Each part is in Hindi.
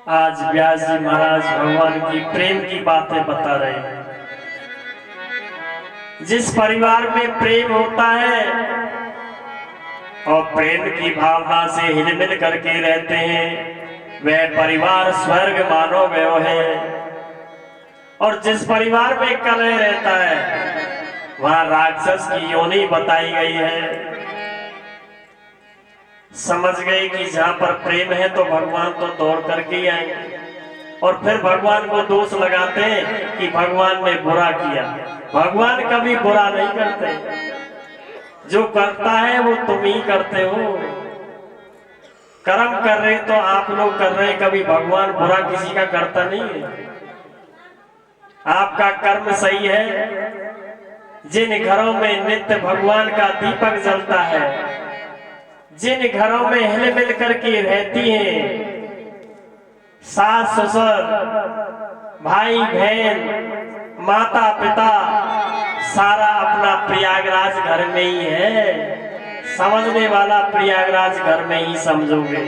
आज व्यास जी महाराज भगवान की प्रेम की बातें बता रहे हैं। जिस परिवार में प्रेम होता है और प्रेम की भावना से हिलमिल करके रहते हैं, वह परिवार स्वर्ग मानो गयो है। और जिस परिवार में कलह रहता है वहां राक्षस की योनि बताई गई है। समझ गए कि जहां पर प्रेम है तो भगवान तो दौड़ करके ही आएंगे। और फिर भगवान को दोष लगाते हैं कि भगवान ने बुरा किया। भगवान कभी बुरा नहीं करते, जो करता है वो तुम ही करते हो। कर्म कर रहे तो आप लोग कर रहे, कभी भगवान बुरा किसी का करता नहीं है। आपका कर्म सही है। जिन घरों में नित्य भगवान का दीपक जलता है, जिन घरों में हिल मिल करके रहती हैं सास ससुर, भाई बहन, माता पिता, सारा अपना प्रयागराज घर में ही है। समझने वाला प्रयागराज घर में ही समझोगे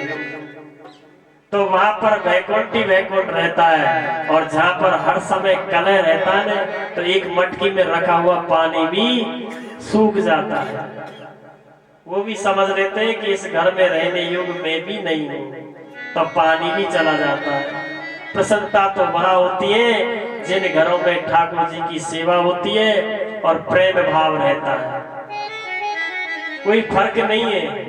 तो वहां पर वैकुंठी वैकुंठ रहता है। और जहां पर हर समय कलह रहता है तो एक मटकी में रखा हुआ पानी भी सूख जाता है। वो भी समझ लेते हैं कि इस घर में रहने योग्य में भी नहीं हूं, तो पानी भी चला जाता है। प्रसन्नता तो वहां होती है जिन घरों में ठाकुर जी की सेवा होती है और प्रेम भाव रहता है। कोई फर्क नहीं है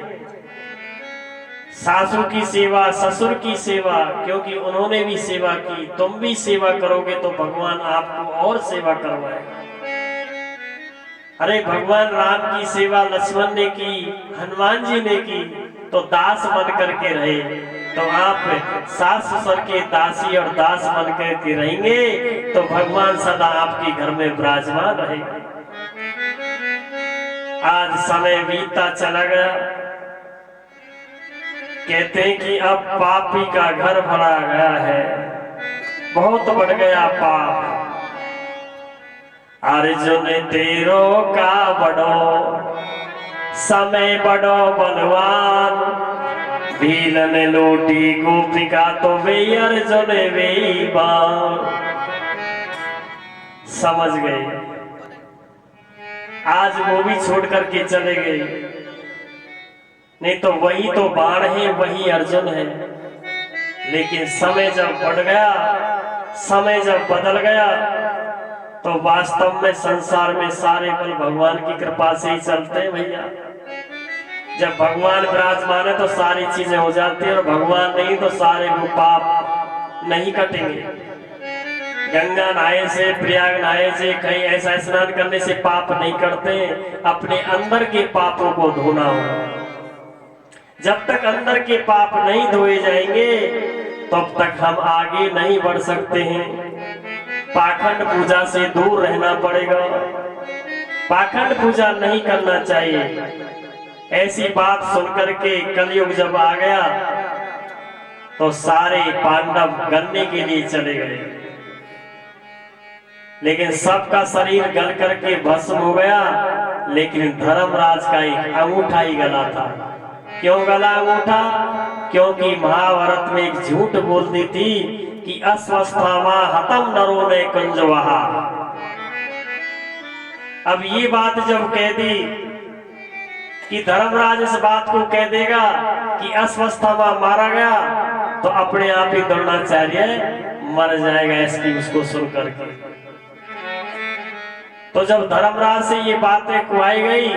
सासू की सेवा, ससुर की सेवा, क्योंकि उन्होंने भी सेवा की। तुम भी सेवा करोगे तो भगवान आपको और सेवा करवाएगा। अरे भगवान राम की सेवा लक्ष्मण ने की, हनुमान जी ने की, तो दास बन करके रहे। तो आप सास ससुर के दासी और दास बन करके रहेंगे तो भगवान सदा आपके घर में विराजमान रहेंगे। आज समय बीतता चला गया। कहते हैं कि अब पापी का घर भरा गया है, बहुत बढ़ गया पाप। अर्जुन तेरो का बड़ो, समय बड़ो बलवान, भीलन लोटी गोपिका तो वे अर्जुन वे बाण। समझ गए, आज वो भी छोड़ करके चले गए। नहीं तो वही तो बाण है, वही अर्जुन है। लेकिन समय जब बढ़ गया, समय जब बदल गया, तो वास्तव में संसार में सारे बल भगवान की कृपा से ही चलते हैं भैया। जब भगवान विराजमान है तो सारी चीजें हो जाती है, और भगवान नहीं तो सारे वो पाप नहीं कटेंगे। गंगा नहाए से, प्रयाग नहाए से, कहीं ऐसा स्नान करने से पाप नहीं करते। अपने अंदर के पापों को धोना होगा। जब तक अंदर के पाप नहीं धोए जाएंगे तब तक हम आगे नहीं बढ़ सकते हैं। पाखंड पूजा से दूर रहना पड़ेगा। पाखंड पूजा नहीं करना चाहिए। ऐसी बात सुनकर के कलयुग जब आ गया तो सारे पांडव गलने के लिए चले गए, लेकिन सबका शरीर गल करके भस्म हो गया। लेकिन धर्मराज का एक अंगूठा ही गला था। क्यों गला अंगूठा? क्योंकि महाभारत में एक झूठ बोल दी थी कि अस्वस्थामा हतम नरो ने कुंजवाहा। अब ये बात जब कह दी कि धर्मराज इस बात को कह देगा कि अस्वस्थामा मारा गया, तो अपने आप ही द्रोणाचार्य मर जाएगा इसकी उसको सुन करके। तो जब धर्मराज से ये बातें कुआई गई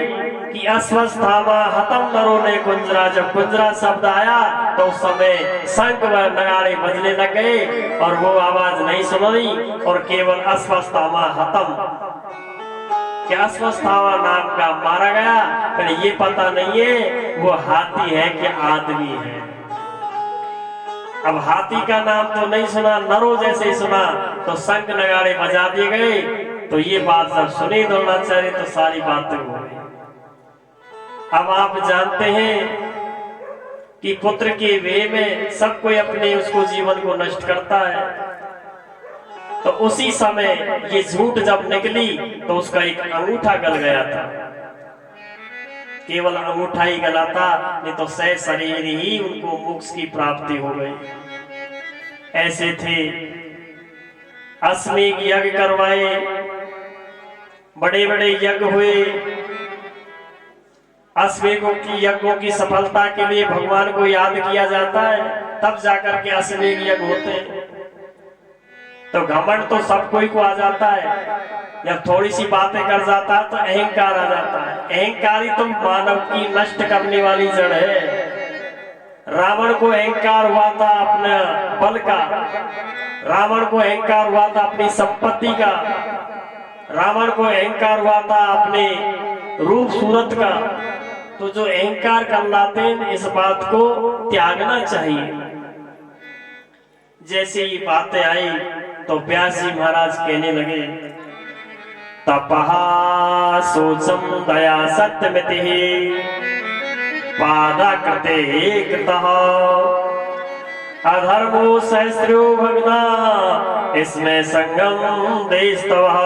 कि अस्वस्थामा हतम नरो ने कुंजरा, जब कुंजरा शब्द आया तो उस समय शंख व नगाड़े बजने लग गए और वो आवाज नहीं सुनाई, और केवल अस्वस्थामा हतम, कि अस्वस्थामा नाम का मारा गया। पर ये पता नहीं है वो हाथी है कि आदमी है। अब हाथी का नाम तो नहीं सुना, नरो जैसे ही सुना तो शंख नगाड़े बजा दिए गए। तो ये बात जब सुनी द्रोणाचार्य तो सारी बातें हो गई। अब आप जानते हैं कि पुत्र के वे में सब कोई अपने उसको जीवन को नष्ट करता है। तो उसी समय ये झूठ जब निकली तो उसका एक अंगूठा गल गया था। केवल अंगूठा ही गला था, नहीं तो सह शरीर ही उनको मोक्ष की प्राप्ति हो गई। ऐसे थे। अश्वमेध यज्ञ करवाए, बड़े बड़े यज्ञ हुए। अश्वमेधों की यज्ञों की सफलता के लिए भगवान को याद किया जाता है, तब जाकर के अश्वमेध यज्ञ होते हैं। तो घमंड तो सब कोई को आ जाता है, जब थोड़ी सी बातें कर जाता है तो अहंकार आ जाता है। अहंकार ही तो मानव की नष्ट करने वाली जड़ है। रावण को अहंकार हुआ था अपने बल का, रावण को अहंकार हुआ था अपनी संपत्ति का, रावण को अहंकार हुआ था अपने रूप सूरत का। तो जो अहंकार कर लाते हैं, इस बात को त्यागना चाहिए। जैसे ये बातें आई तो व्यास जी महाराज कहने लगे, तपहा सोचम दया सत्यमिति पादा कृते कृतः अधर्मो सहस्रो भगना इसमें संगम देश तवः।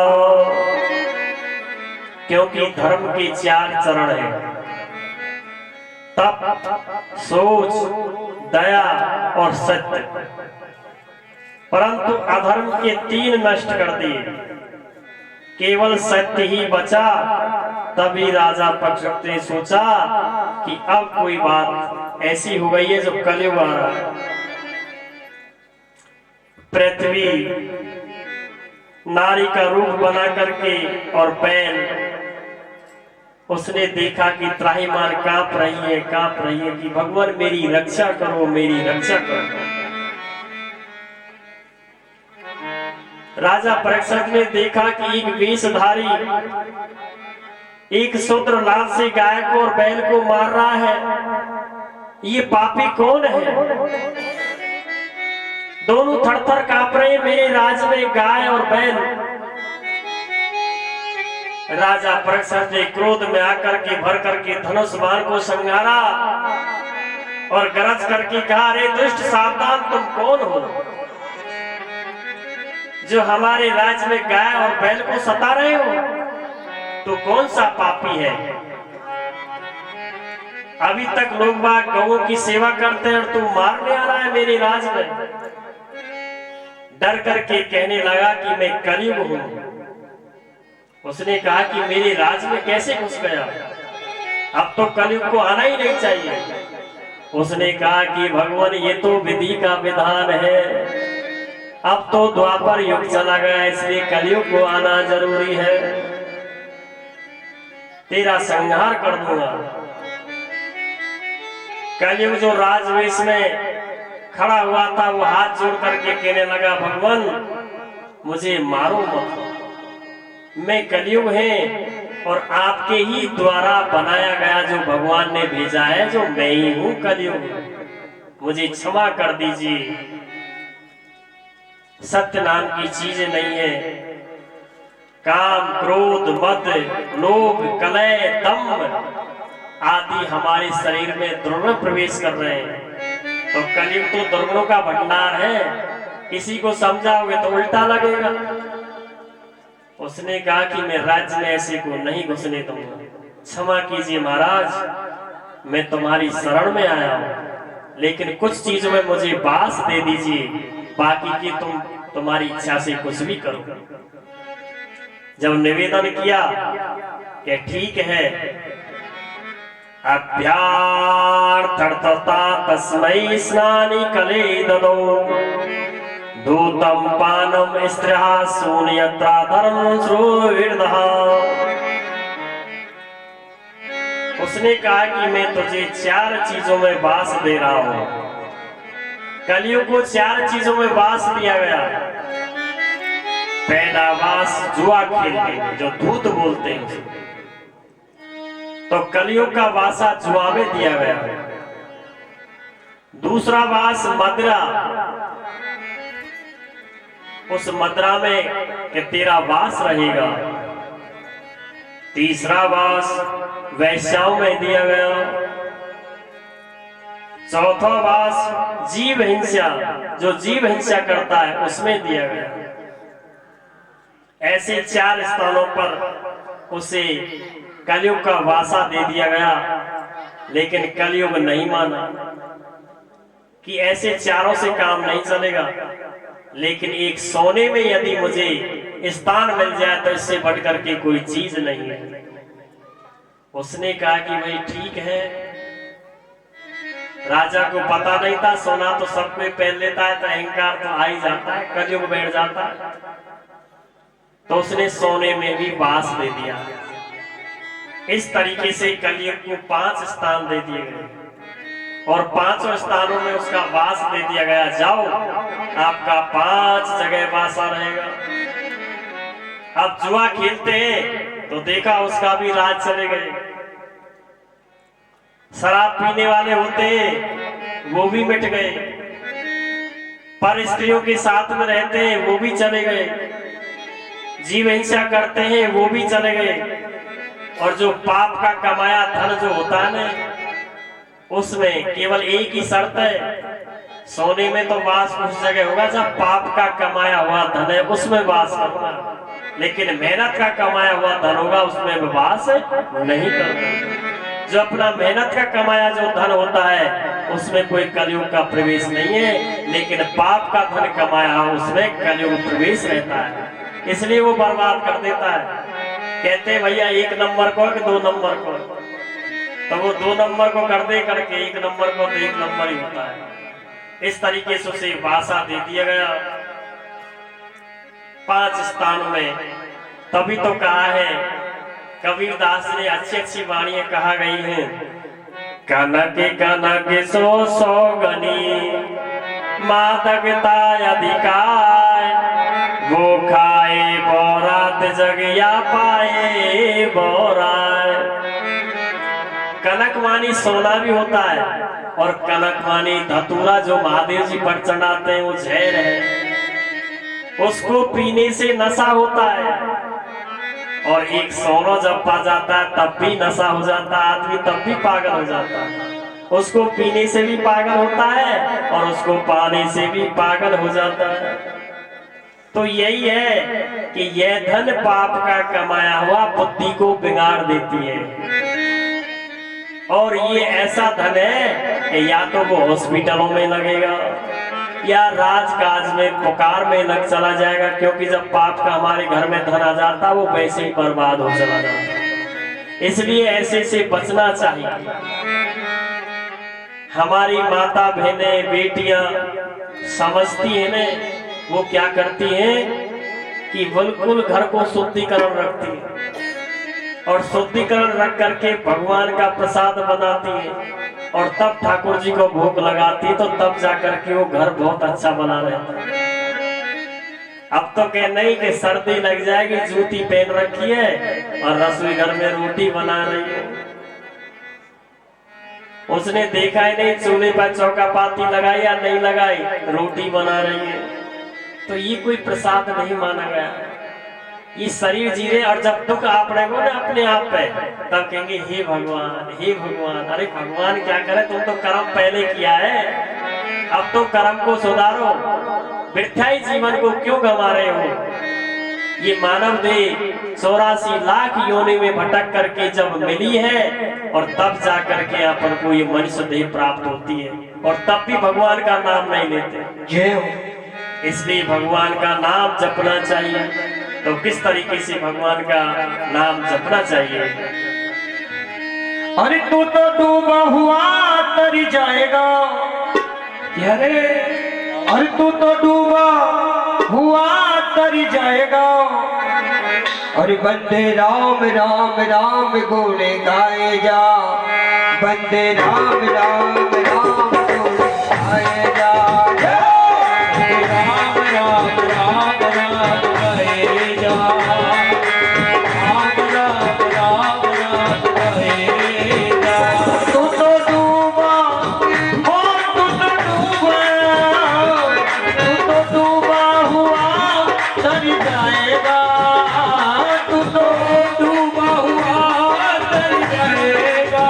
क्योंकि धर्म के 4 चरण हैं, तप, सोच, दया और सत्य। परंतु अधर्म के 3 नष्ट कर दिए, केवल सत्य ही बचा। तभी राजा पक्षरथ ने सोचा कि अब कोई बात ऐसी हो गई है जो कलयुग आ रहा है। पृथ्वी नारी का रूप बना करके और बैल, उसने देखा कि त्राहिमाम कांप रही है कि भगवान मेरी रक्षा करो, मेरी रक्षा करो। राजा परीक्षक ने देखा कि एक वेशधारी एक शूद्र लाल से गाय को और बैल को मार रहा है, ये पापी कौन है? दोनों थर-थर कांप रहे हैं, मेरे राज में गाय और बैल। राजा परीक्षक ने क्रोध में आकर के भर करके धनुष बाण को संघारा और गरज करके कहा, अरे दुष्ट सावधान, तुम कौन हो जो हमारे राज्य में गाय और बैल को सता रहे हो? तो कौन सा पापी है? अभी तक लोग बाग गौओं की सेवा करते हैं और तू मारने आ रहा है मेरे राज में। डर करके कहने लगा कि मैं कलयुग हूं। उसने कहा कि मेरे राज में कैसे घुस गया? अब तो कलयुग को आना ही नहीं चाहिए। उसने कहा कि भगवान, ये तो विधि का विधान है, अब तो द्वापर युग चला गया, इसलिए कलयुग को आना जरूरी है। तेरा संहार कर दूंगा। कलयुग जो राजवेश में खड़ा हुआ था, वो हाथ जोड़ करके कहने लगा, भगवान मुझे मारो मत, मैं कलयुग है और आपके ही द्वारा बनाया गया जो भगवान ने भेजा है, जो मैं ही हूं कलयुग, मुझे क्षमा कर दीजिए। सत्य नाम की चीज नहीं है। काम, क्रोध, मद, लोभ, कलह, दंभ आदि हमारे शरीर में दुर्गुण प्रवेश कर रहे हैं। तो कलयुग तो दुर्गुणों का भंडार है, किसी को समझाओगे तो उल्टा लगेगा। उसने कहा कि मैं राज्य में ऐसे को नहीं घुसने दूंगा, क्षमा कीजिए महाराज, मैं तुम्हारी शरण में आया हूं, लेकिन कुछ चीजों में मुझे बास दे दीजिए, बाकी की तुम्हारी इच्छा से कुछ भी करो। जब निवेदन किया कि ठीक है, अभ्यार्थता तस्मै स्नानि कले ददौ दूतम पानम स्त्रिया शून्यत्रा धर्म श्रोविर्दः। उसने कहा कि मैं तुझे 4 चीजों में बास दे रहा हूं। कलयुग को 4 चीजों में बास दिया गया। पहला वास जुआ खेलने, जो धूत बोलते हैं, तो कलयुग का वासा जुआ में दिया गया। दूसरा वास मदिरा, उस मदिरा में कि तेरा वास रहेगा। तीसरा वास वैश्याओं में दिया गया। चौथा वास जीव हिंसा, जो जीव हिंसा करता है उसमें दिया गया। ऐसे 4 स्थानों पर उसे कलयुग का वासा दे दिया गया, लेकिन कलयुग नहीं माना। कि ऐसे चारों से काम नहीं चलेगा, लेकिन एक सोने में यदि मुझे स्थान मिल जाए तो इससे बढ़कर के कोई चीज नहीं है। उसने कहा कि भाई ठीक है। राजा को पता नहीं था, सोना तो सब कोई पहन लेता है तो अहंकार तो आ ही जाता है, कलयुग बैठ जाता है। तो उसने सोने में भी वास दे दिया। इस तरीके से कलयुग को 5 स्थान दे दिए गए और 5 स्थानों में उसका वास दे दिया गया। जाओ, आपका 5 जगह वासा रहेगा। अब जुआ खेलते हैं तो देखा उसका भी राज चले गए। शराब पीने वाले होते हैं वो भी मिट गए। पर स्त्रियों के साथ में रहते हैं वो भी चले गए। जीव हिंसा करते हैं वो भी चले गए। और जो पाप का कमाया धन जो होता है ना, उसमें केवल एक ही शर्त है, सोने में तो वास उस जगह होगा जब पाप का कमाया हुआ धन है उसमें वास करना, लेकिन मेहनत का कमाया हुआ धन होगा उसमें वास नहीं करना। जो अपना मेहनत का कमाया जो धन होता है उसमें कोई कलयुग का प्रवेश नहीं है, लेकिन पाप का धन कमाया उसमें कलयुग प्रवेश रहता है, इसलिए वो बर्बाद कर देता है। कहते हैं भैया 1 नंबर को कि 2 नंबर को, तो वो 2 नंबर को कर दे करके 1 नंबर को तो 1 नंबर ही होता है। इस तरीके से उसे वासा दे दिया गया 5 स्थानों में। तभी तो कहा है कबीरदास ने, अच्छी अच्छी वाणियां कहा गई हैं। कनक कनक सो गनी मादकता अधिकार, वो खाए बोरात जगिया पाए बोराय। कनक मानी सोना भी होता है और कनक मानी धतूरा जो महादेव जी पर चढ़ाते हैं वो जहर है, उसको पीने से नशा होता है। और एक सोना जब पा जाता है तब भी नशा हो जाता है, आदमी तब भी पागल हो जाता है। उसको पीने से भी पागल होता है और उसको पाने से भी पागल हो जाता है। तो यही है कि यह धन पाप का कमाया हुआ बुद्धि को बिगाड़ देती है। और ये ऐसा धन है कि या तो वो हॉस्पिटलों में लगेगा या राजकाज में पुकार में लग चला जाएगा, क्योंकि जब पाप का हमारे घर में धन आ जाता वो वैसे ही बर्बाद हो चला जाता। इसलिए ऐसे से बचना चाहिए। हमारी माता बहनें बेटियां समझती है ने, वो क्या करती हैं कि बिल्कुल घर को शुद्धिकरण रखती है और शुद्धिकरण रख करके भगवान का प्रसाद बनाती है और तब ठाकुर जी को भोग लगाती है, तो तब जाकर के वो घर बहुत अच्छा बना रहता है। अब तो कह नहीं कि सर्दी लग जाएगी, जूती पहन रखी है और रसोई घर में रोटी बना रही है। उसने देखा ही नहीं चूल्हे पर चौका पाती लगाई या नहीं लगाई, रोटी बना रही है। तो ये कोई प्रसाद नहीं माना गया। ये शरीर जी रहे और जब दुख आप रहेगा ना अपने आप पे, तब कहेंगे हे भगवान हे भगवान। अरे भगवान क्या करे, तुम तो कर्म पहले किया है, अब तो कर्म को सुधारो। मिथ्याई जीवन को क्यों गंवा रहे हो? ये मानव देह 84 लाख योनि में भटक करके जब मिली है और तब जा करके अपन को ये मनुष्य देह प्राप्त होती है, और तब भी भगवान का नाम नहीं लेते। जय हो। इसलिए भगवान का नाम जपना चाहिए। तो किस तरीके से भगवान का नाम जपना चाहिए? अरे तू तो डूबा हुआ तरी जाएगा, अरे तू तो डूबा हुआ तरी जाएगा। अरे बंदे राम राम राम गोले गाए जा, बंदे राम राम राम गोले गाए जा। राम राम राम राम गाए जा, राम राम राम राम गाए जा। तू तो डूबा हो, तू तो डूबा, तू तो डूबा हुआ तर जाएगा, तू तो डूबा हुआ तर जाएगा।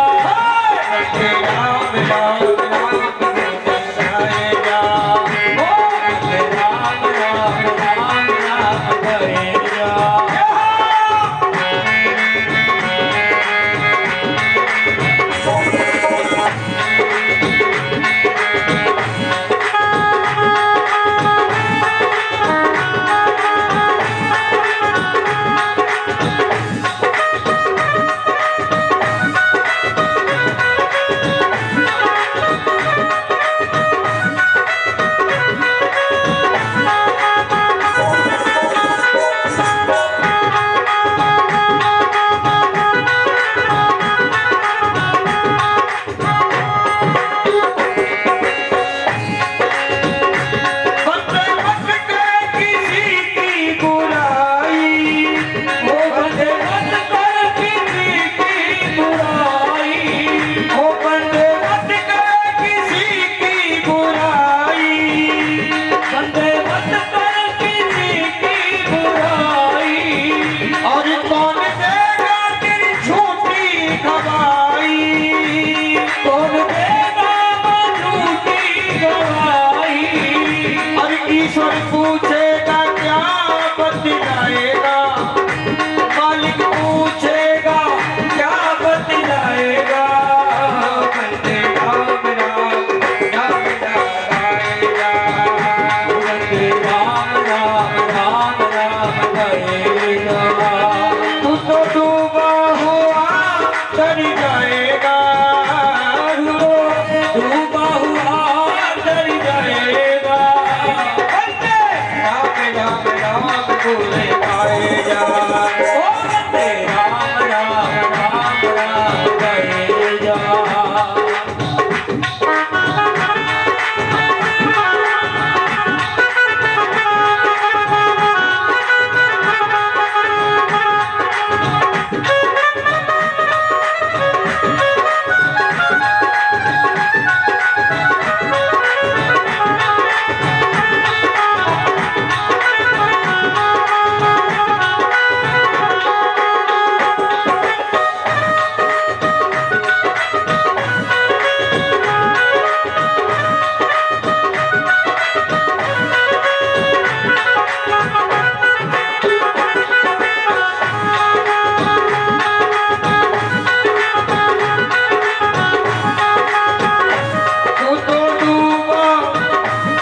राम राम राम गाए जा, ईश्वर पूछेगा क्या बतलाएगा, मालिक पूछेगा क्या बतलाएगा। बंदे राम राम राम गाएगा, बंदे राम राम राम राम गाएगा। तू तो डूबा हुआ तर जाएगा, तू तो डूबा हुआ तर जाएगा। बंदे राम राम राम बोले गाएगा, ओ बंदे राम राम राम राम गाएगा। तू तो डूबा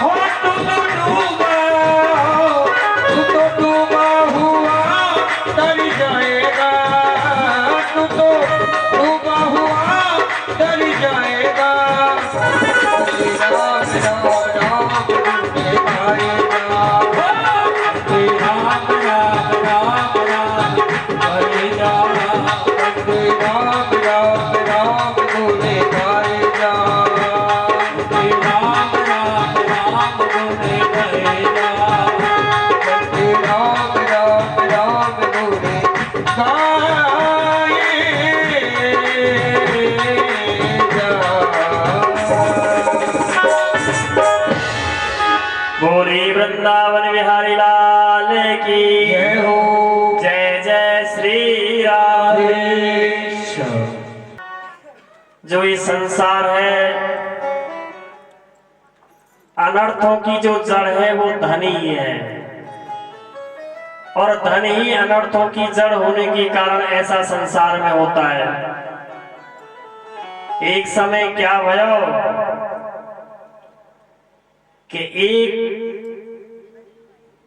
हो, तू तो डूबा, तू तो डूबा हुआ तर जाएगा, तू तो डूबा हुआ तर जाएगा। राम राम राम बोले गाएगा, राम राम राम राम गाएगा, राम राम राम बोले गाएगा, राम राम राम बोले गाएगा, राम राम राम बोले बोली वृंदावन बिहारी लाल की जय हो। जय जय श्री राधे। जो ये संसार है, अनर्थों की जो जड़ है वो धन ही है, और धन ही अनर्थों की जड़ होने के कारण ऐसा संसार में होता है। एक समय क्या भयो कि एक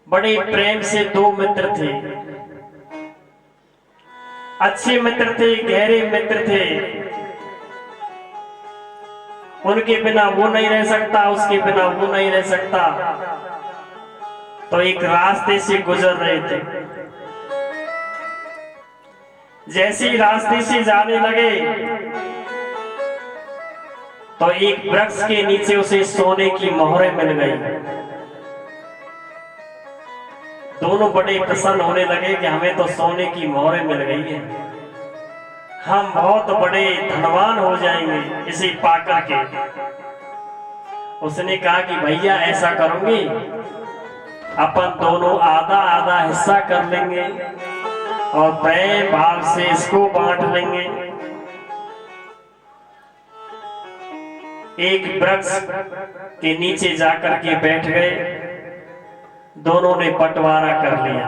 बड़े प्रेम से दो मित्र थे, अच्छे मित्र थे, गहरे मित्र थे। उनके बिना वो नहीं रह सकता, उसके बिना वो नहीं रह सकता। तो एक रास्ते से गुजर रहे थे। जैसे ही रास्ते से जाने लगे तो एक वृक्ष के नीचे उसे सोने की मोहरें मिल गई। दोनों बड़े प्रसन्न होने लगे कि हमें तो सोने की मोहरें मिल गई है, हम बहुत बड़े धनवान हो जाएंगे इसे पाकर के। उसने कहा कि भैया ऐसा करोगे, अपन दोनों आधा आधा हिस्सा कर लेंगे और प्रेम भाव से इसको बांट लेंगे। एक वृक्ष के नीचे जाकर के बैठ गए, दोनों ने बंटवारा कर लिया।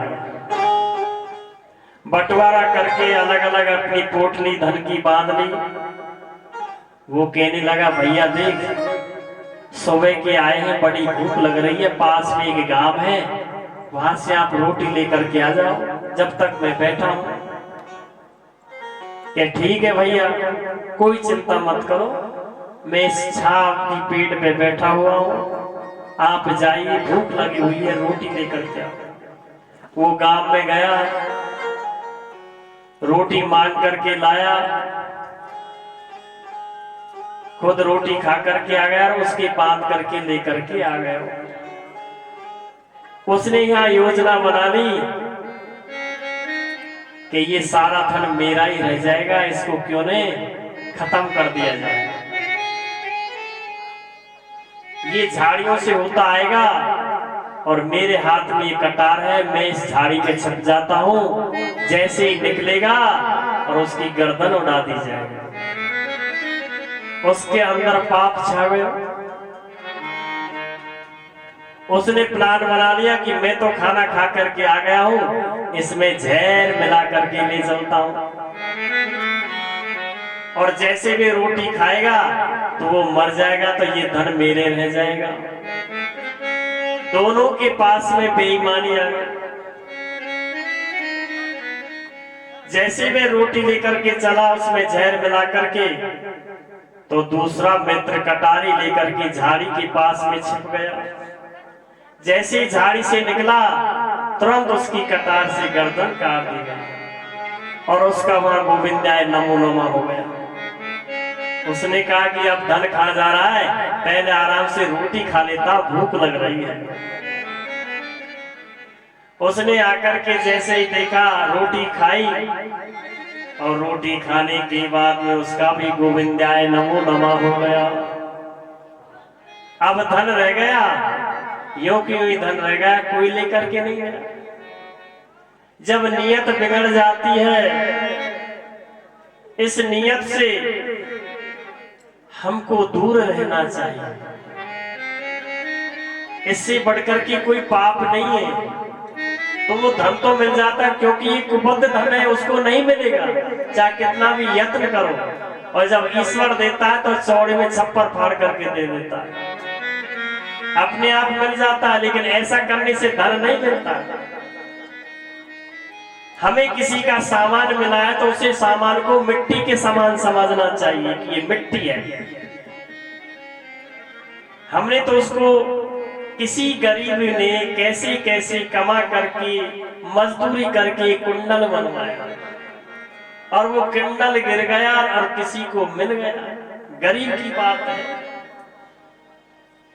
बंटवारा करके अलग अलग अपनी पोटली धन की बांध ली। वो कहने लगा भैया देख, सुबह के आए हैं, बड़ी भूख लग रही है, पास में एक गांव है, वहां से आप रोटी लेकर के आ जाओ, जब तक मैं बैठा हूं। क्या ठीक है भैया, कोई चिंता मत करो, मैं इस छाव की पेड़ पे बैठा हुआ हूँ, आप जाइए, भूख लगी हुई है, रोटी लेकर के आओ। वो गांव में गया, रोटी मांग करके लाया, खुद रोटी खा करके आ गया और उसके बांध करके लेकर के आ गया। उसने यहाँ योजना बना ली कि ये सारा धन मेरा ही रह जाएगा, इसको क्यों नहीं खत्म कर दिया जाए। ये झाड़ियों से होता आएगा और मेरे हाथ में ये कटार है, मैं इस झाड़ी में छप जाता हूं, जैसे ही निकलेगा और उसकी गर्दन उड़ा दी जाएगी। उसके अंदर पाप छा गया। उसने प्लान बना लिया कि मैं तो खाना खा करके आ गया हूं, इसमें जहर मिला करके ले चलता हूं, और जैसे भी रोटी खाएगा तो वो मर जाएगा, तो ये धन मेरे रह जाएगा। दोनों के पास में बेईमानी आ गई। जैसे भी रोटी लेकर के चला उसमें जहर मिला करके, तो दूसरा मित्र कटारी लेकर के झाड़ी के पास में छिप गया। जैसे ही झाड़ी से निकला तुरंत उसकी कटार से गर्दन काट दी गई और उसका वहां गोविंदाय नमो नमः हो गया। उसने कहा कि अब धन खा जा रहा है, पहले आराम से रोटी खा लेता, भूख लग रही है। उसने आकर के जैसे ही देखा रोटी खाई, और रोटी खाने के बाद में उसका भी गोविंदाय नमो नमः हो गया। अब धन रह गया, यो कि यों धन रह गया, कोई लेकर के नहीं गया। जब नियत बिगड़ जाती है, इस नियत से हमको दूर रहना चाहिए। इससे बढ़कर के कोई पाप नहीं है। तो वो धन तो मिल जाता है, क्योंकि ये कुबद्ध धन है, उसको नहीं मिलेगा चाहे कितना भी यत्न करो। और जब ईश्वर देता है तो चौड़े में छप्पर फाड़ करके दे देता है, अपने आप मिल जाता है। लेकिन ऐसा करने से धन नहीं मिलता। हमें किसी का सामान मिला है तो उसे सामान को मिट्टी के समान समझना चाहिए कि ये मिट्टी है। हमने तो उसको किसी गरीब ने कैसे कैसे कमा करके मजदूरी करके कुंडल बनवाया, और वो कुंडल गिर गया और किसी को मिल गया। गरीब की बात है।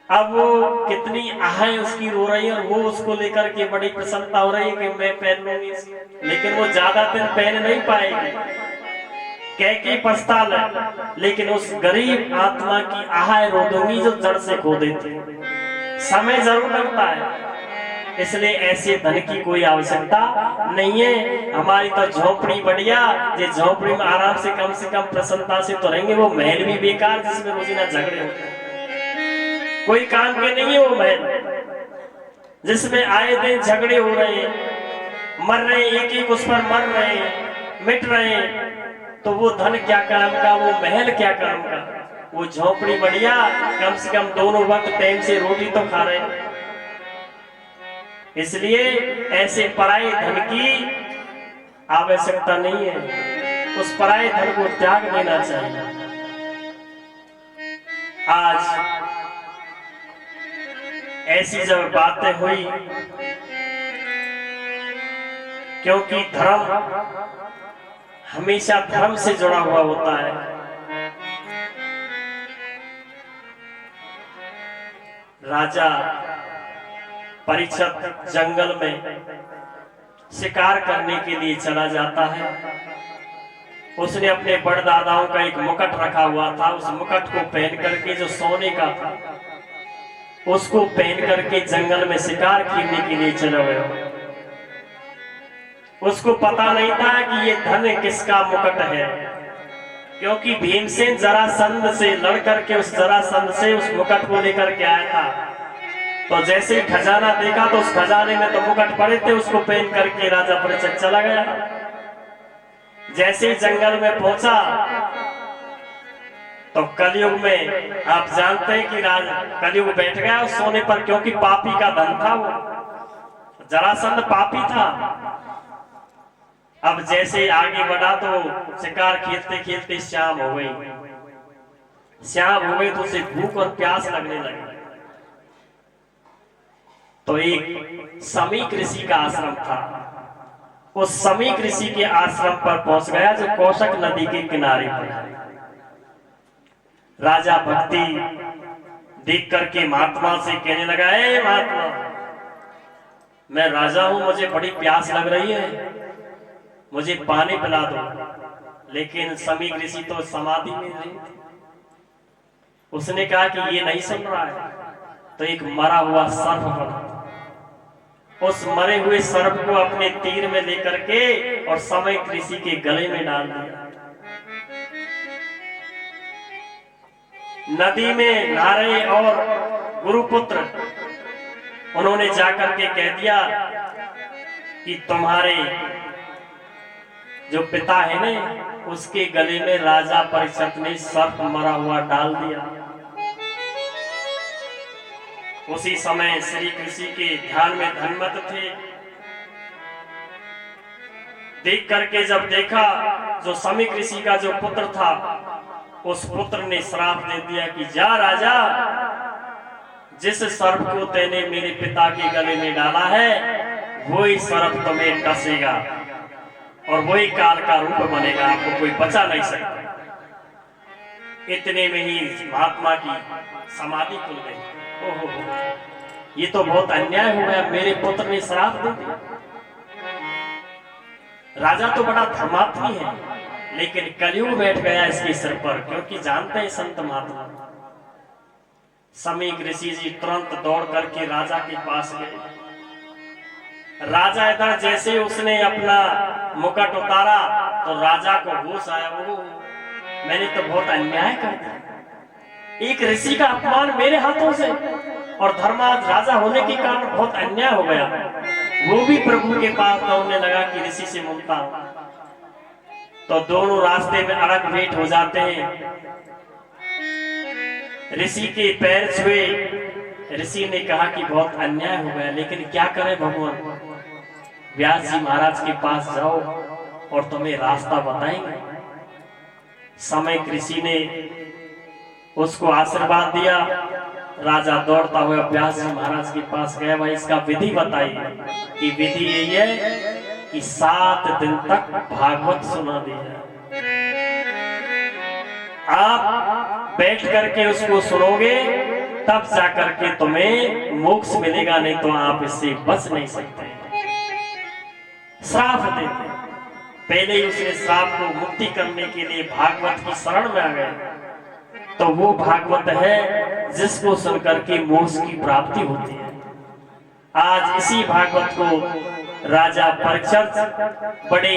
अब वो कितनी आहें उसकी रो रही है, और वो उसको लेकर के बड़ी प्रसन्नता हो रही है कि मैं पहन लूंगी, लेकिन वो ज्यादा दिन पहन नहीं पाएगी, कह के पछता ले। लेकिन उस गरीब आत्मा की आहें रो दूंगी जो जड़ से खो देती। समय जरूर लगता है, इसलिए ऐसे धन की कोई आवश्यकता नहीं है। हमारी तो झोपड़ी बढ़िया, ये झोपड़ी में आराम से कम प्रसन्नता से तो रहेंगे। वो महल भी बेकार जिसमें रोजीना झगड़े होते हैं, कोई काम के नहीं है। वो महल जिसमें आए दिन झगड़े हो रहे हैं, मर रहे हैं, एक एक उस पर मर रहे हैं, मिट रहे हैं, तो वो धन क्या काम का, वो महल क्या काम का। वो झोपड़ी बढ़िया, कम से कम दोनों वक्त टाइम से रोटी तो खा रहे हैं। इसलिए ऐसे पराये धन की आवश्यकता नहीं है, उस पराये धन को त्याग देना चाहिए। आज ऐसी जब बातें हुई, क्योंकि धर्म हमेशा धर्म से जुड़ा हुआ होता है। राजा परीक्षित जंगल में शिकार करने के लिए चला जाता है। उसने अपने बड़दादाओं का एक मुकुट रखा हुआ था, उस मुकुट को पहन करके, जो सोने का था, उसको पहन करके जंगल में शिकार खेलने के लिए चला गया। उसको पता नहीं था कि ये धन किसका मुकुट है, क्योंकि भीमसेन जरासंध से लड़ करके उस जरासंध से उस मुकुट को लेकर के आया था। तो जैसे ही खजाना देखा तो उस खजाने में तो मुकुट पड़े थे, उसको पहन करके राजा परीक्षित चला गया। जैसे ही जंगल में पहुंचा तो कलयुग में आप जानते हैं कि राजा कलयुग बैठ गया उस सोने पर, क्योंकि पापी का धन था। वो जरासंध पापी था। अब जैसे आगे बढ़ा तो शिकार खेलते खेलते शाम हो गई। शाम हो गई तो उसे भूख और प्यास लगने लगी। तो एक समीक ऋषि का आश्रम था। उस समीक ऋषि के आश्रम पर पहुंच गया, जो कौशक नदी के किनारे पर है। राजा भक्ति देख करके महात्मा से कहने लगा, ए महात्मा, मैं राजा हूं, मुझे बड़ी प्यास लग रही है, मुझे पानी पिला दो। लेकिन समीक ऋषि तो समाधि में थे। उसने कहा कि ये नहीं सुन रहा है। तो एक मरा हुआ सर्प बना, उस मरे हुए सर्प को अपने तीर में लेकर के और समीक ऋषि के गले में डाल दिया। नदी में नारे और गुरुपुत्र उन्होंने जाकर के कह दिया कि तुम्हारे जो पिता है ना, उसके गले में राजा परीक्षित ने सर्प मरा हुआ डाल दिया। उसी समय श्री कृषि के ध्यान में धनमत थे। देख करके जब देखा, जो समीक ऋषि का जो पुत्र था, उस पुत्र ने श्राप दे दिया कि जा राजा, जिस सर्प को तेने मेरे पिता के गले में डाला है, वही सर्प तुम्हें डसेगा और वही काल का रूप बनेगा, आपको कोई बचा नहीं सकता। इतने में ही महात्मा की समाधि खुल गई। ओहो, ये तो बहुत अन्याय हो गया, मेरे पुत्र ने श्राप दे दिया। राजा तो बड़ा धर्मात्मी है, लेकिन कलयुग बैठ गया इसके सिर पर, क्योंकि जानते हैं संत महात्मा। समीक ऋषि जी तुरंत दौड़ करके राजा के पास गए। राजा इधर जैसे उसने अपना मुकुट उतारा तो राजा को होश आया, वो मैंने तो बहुत अन्याय कर दिया, एक ऋषि का अपमान मेरे हाथों से, और धर्मात्मा राजा होने के कारण बहुत अन्याय हो गया। वो भी प्रभु के पास दौड़ने लगा कि ऋषि से मिलता हूं। तो दोनों रास्ते में अड़क भेंट हो जाते हैं। ऋषि के पैर छुए। ऋषि ने कहा कि बहुत अन्याय हो गया, लेकिन क्या करें भगवान, व्यास जी महाराज के पास जाओ और तुम्हें रास्ता बताएंगे। समय ऋषि ने उसको आशीर्वाद दिया। राजा दौड़ता हुआ व्यास जी महाराज के पास गया। भाई इसका विधि बताइए। कि विधि यही है कि 7 दिन तक भागवत सुना दिया। आप बैठ करके उसको सुनोगे, तब जाकर के तुम्हें मोक्ष मिलेगा, नहीं तो आप इससे बच नहीं सकते। श्राप देते। पहले ही उसने श्राप को मुक्ति करने के लिए भागवत की शरण में आ गए। तो वो भागवत है जिसको सुनकर के मोक्ष की प्राप्ति होती है। आज इसी भागवत को राजा परीक्षित बड़े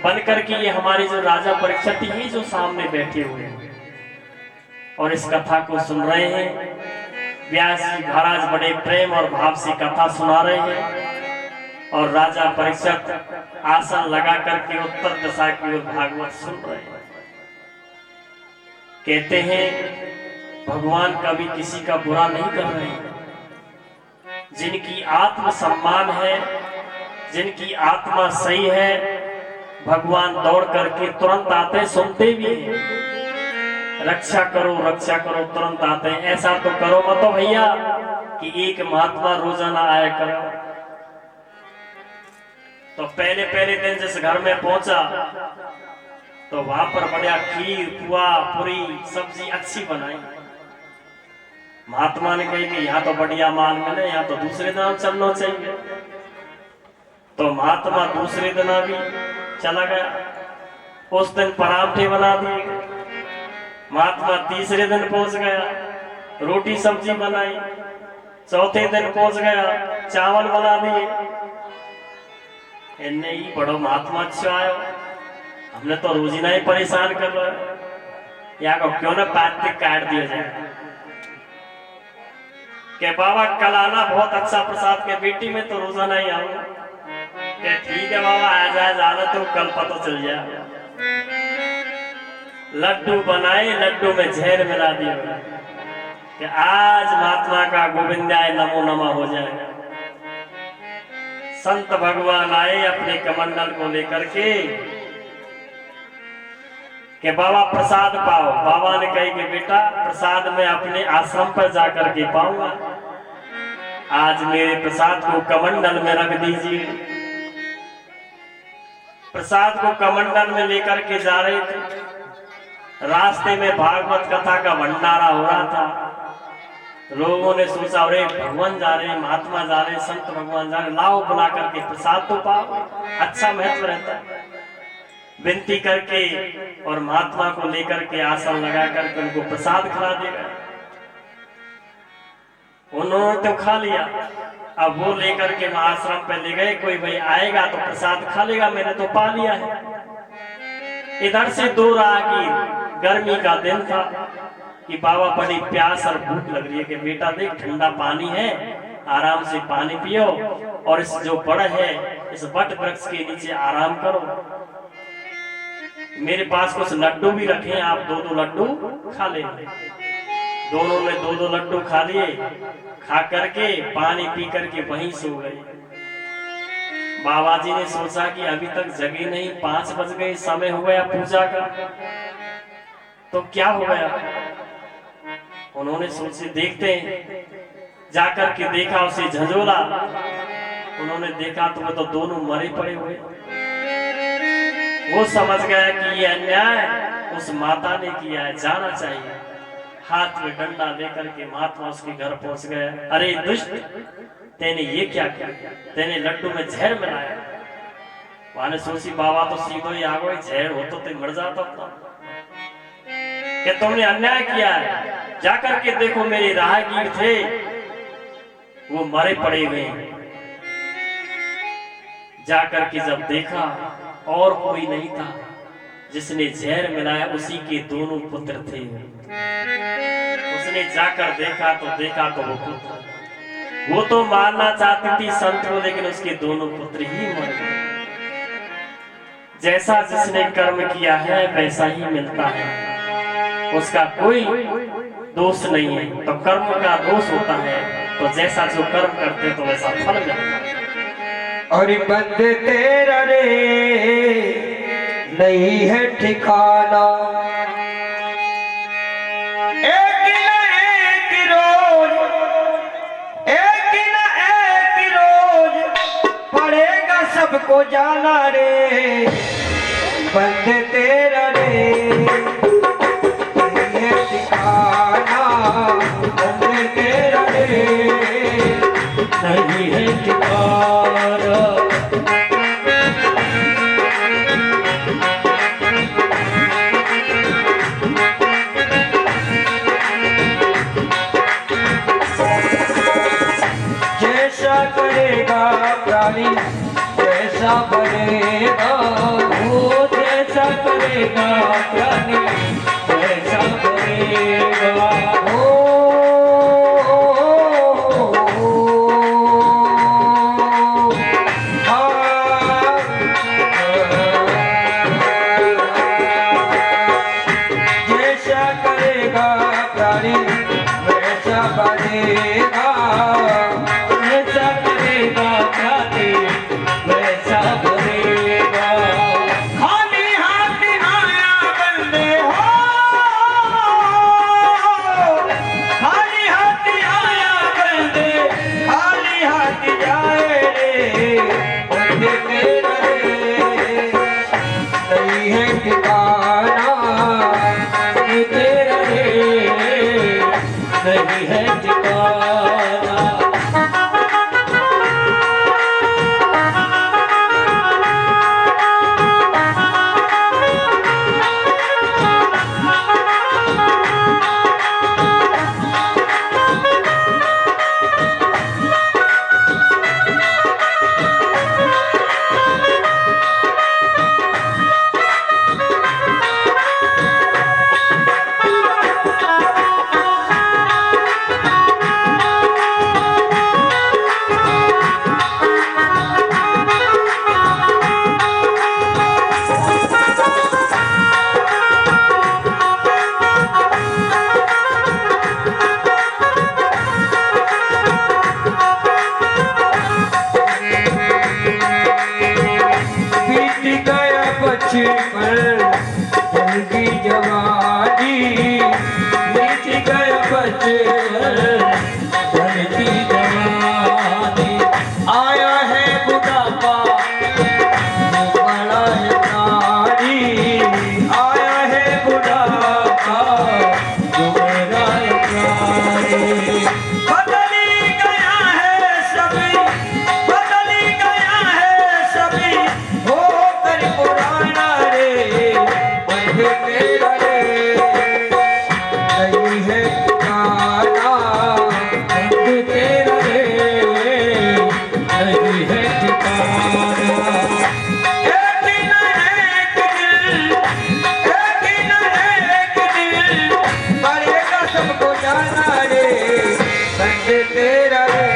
बनकर के, ये हमारे जो राजा परीक्षित ही जो सामने बैठे हुए हैं और इस कथा को सुन रहे हैं। व्यास जी महाराज बड़े प्रेम और भाव से कथा सुना रहे हैं और राजा परीक्षित आसन लगा करके उत्तर दिशा की ओर भागवत सुन रहे हैं। कहते हैं भगवान कभी किसी का बुरा नहीं कर रहे हैं। जिनकी आत्म सम्मान है, जिनकी आत्मा सही है, भगवान दौड़ करके तुरंत आते, सुनते भी हैं। रक्षा करो तुरंत आते हैं। ऐसा तो करो मत भैया कि एक महात्मा रोजाना आया करो। तो पहले दिन जिस घर में पहुंचा तो वहां पर बढ़िया खीर, पुआ, पूरी, सब्जी अच्छी बनाई। महात्मा ने कही कि यहाँ तो बढ़िया माल मिले, यहाँ तो दूसरे दिन चलना चाहिए। तो महात्मा दूसरे दिन भी चला गया। उस दिन पराठे बना दिए गए। महात्मा तीसरे दिन पहुंच गया, रोटी सब्जी बनाई। चौथे दिन पहुंच गया, चावल बना दिए। इन्ने ही बड़ो महात्मा अच्छा आयो, हमने तो रोजीना ही परेशान कर रहा है, या क्यों ना पात काट दिया जाए। के बाबा कल आना, बहुत अच्छा प्रसाद के बेटी में तो रोजाना ही आऊंगा। ठीक है बाबा, आ जाए, ज्यादा तो कल पता चल जाए। लड्डू बनाए, लड्डू में जहर मिला दिया कि आज महात्मा का गोविंदाय नमो नमः हो जाएगा। संत भगवान आए अपने कमंडल को लेकर के बाबा प्रसाद पाओ। बाबा ने कही कि बेटा प्रसाद मैं अपने आश्रम पर जाकर के पाऊंगा, आज मेरे प्रसाद को कमंडल में रख दीजिए। प्रसाद को कमंडल में लेकर के जा रहे थे। रास्ते में भागवत कथा का भंडारा हो रहा था। लोगों ने सोचा अरे भगवान जा रहे, महात्मा जा रहे, संत भगवान जा रहे, लाओ बुला करके प्रसाद तो पाओ, अच्छा महत्व रहता है। विनती करके और महात्मा को लेकर के आसन लगा करके उनको प्रसाद खिला देगा। उन्होंने तो खा लिया। अब वो लेकर के आश्रम पे ले गए, कोई भाई आएगा तो प्रसाद खा लेगा, मैंने तो पा लिया है। इधर से दूर आगे, गर्मी का दिन था कि बाबा बड़ी प्यास और भूख लग रही है कि बेटा देख ठंडा पानी है, आराम से पानी पियो और इस जो बड़ा है इस वट वृक्ष के नीचे आराम करो। मेरे पास कुछ लड्डू भी रखे, आप 2-2 लड्डू खा ले। दोनों ने 2-2 लड्डू खा लिए, खा करके पानी पी करके वहीं सो गए। बाबा जी ने सोचा कि अभी तक जगी नहीं, 5 बज गए, समय हो गया पूजा का, तो क्या हो गया। उन्होंने सोचे देखते हैं, जाकर के देखा, उसे झंझोला। उन्होंने देखा तो वो तो दोनों मरे पड़े हुए। वो समझ गया कि ये अन्याय उस माता ने किया है, जाना चाहिए। हाथ में डंडा लेकर के महात्मा उसके घर पहुंच गया। अरे दुष्ट, तेने ये क्या किया, तेने लड्डू में जहर मिलाया। वहां सोची बाबा तो सीधो ही आ गए, जहर हो तो मर जाता कि तुमने अन्याय किया है। जाकर के देखो मेरे राहगीर थे, वो मरे पड़े हुए। जाकर के जब देखा और कोई नहीं था, जिसने जहर मिलाया उसी के दोनों पुत्र थे। उसने जाकर देखा तो वो पुत्र, वो तो मारना चाहती थी संत को, लेकिन उसके दोनों पुत्र ही मर गए। जैसा जिसने कर्म किया है वैसा ही मिलता है, उसका कोई दोष नहीं है। तो कर्म का दोष होता है, तो जैसा जो कर्म करते तो वैसा फल मिलता है। और बंद तेरा रे नहीं है ठिकाना, एक न एक रोज, एक न एक रोज पड़ेगा सबको जाना रे। बंद तेरा रे नहीं है ठिकाना, बंद तेरा रे नहीं है ठिकाना। जैसा करेगा प्राणी वैसा बनेगा, वो जैसा करेगा प्राणी वैसा बनेगा। जैसा करेगा प्राणी वैसा बनेगा, जैसा करेगा प्राणी वैसा बनेगा। खाली हाथ आया बंदे हो, खाली हाथ आया बंदे, खाली हाथ जाए रे। बंदे तेरा रे नहीं है ठिकाना, बंदे तेरा रे नहीं है ठिकाना। बचपन उनकी जवानी, बीत गया बचपन उनकी जवानी। आया है बुढ़ापा बड़ा है नारी, आया है बुढ़ापा जो बड़ा है नारी। बदली गया है सभी, बदली गया है सभी, हो कर पुराना रे। बंद तेरा रे नहीं है ठिकाना, बंद तेरा रे नहीं है ठिकाना। एक न एक दिल, एक न एक दिल पड़ेगा सबको जाना रे। बंद तेरा रे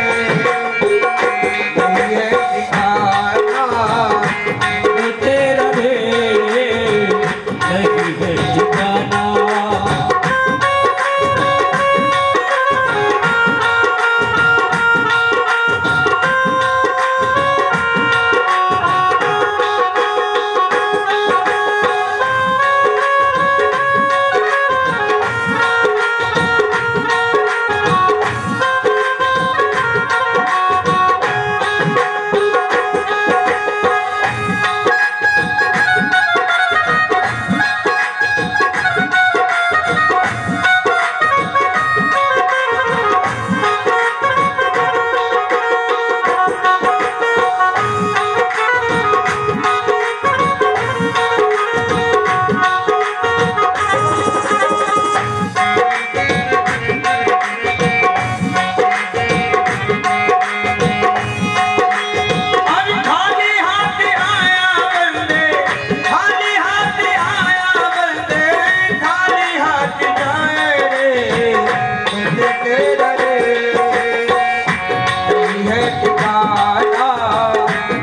गाना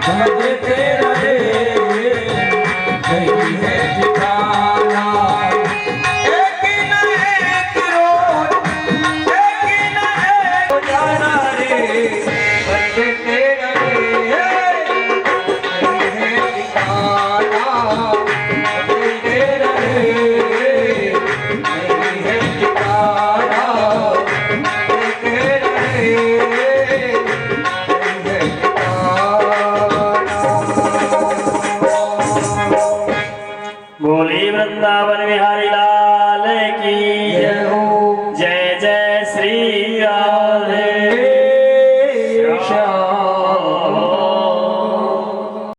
भजते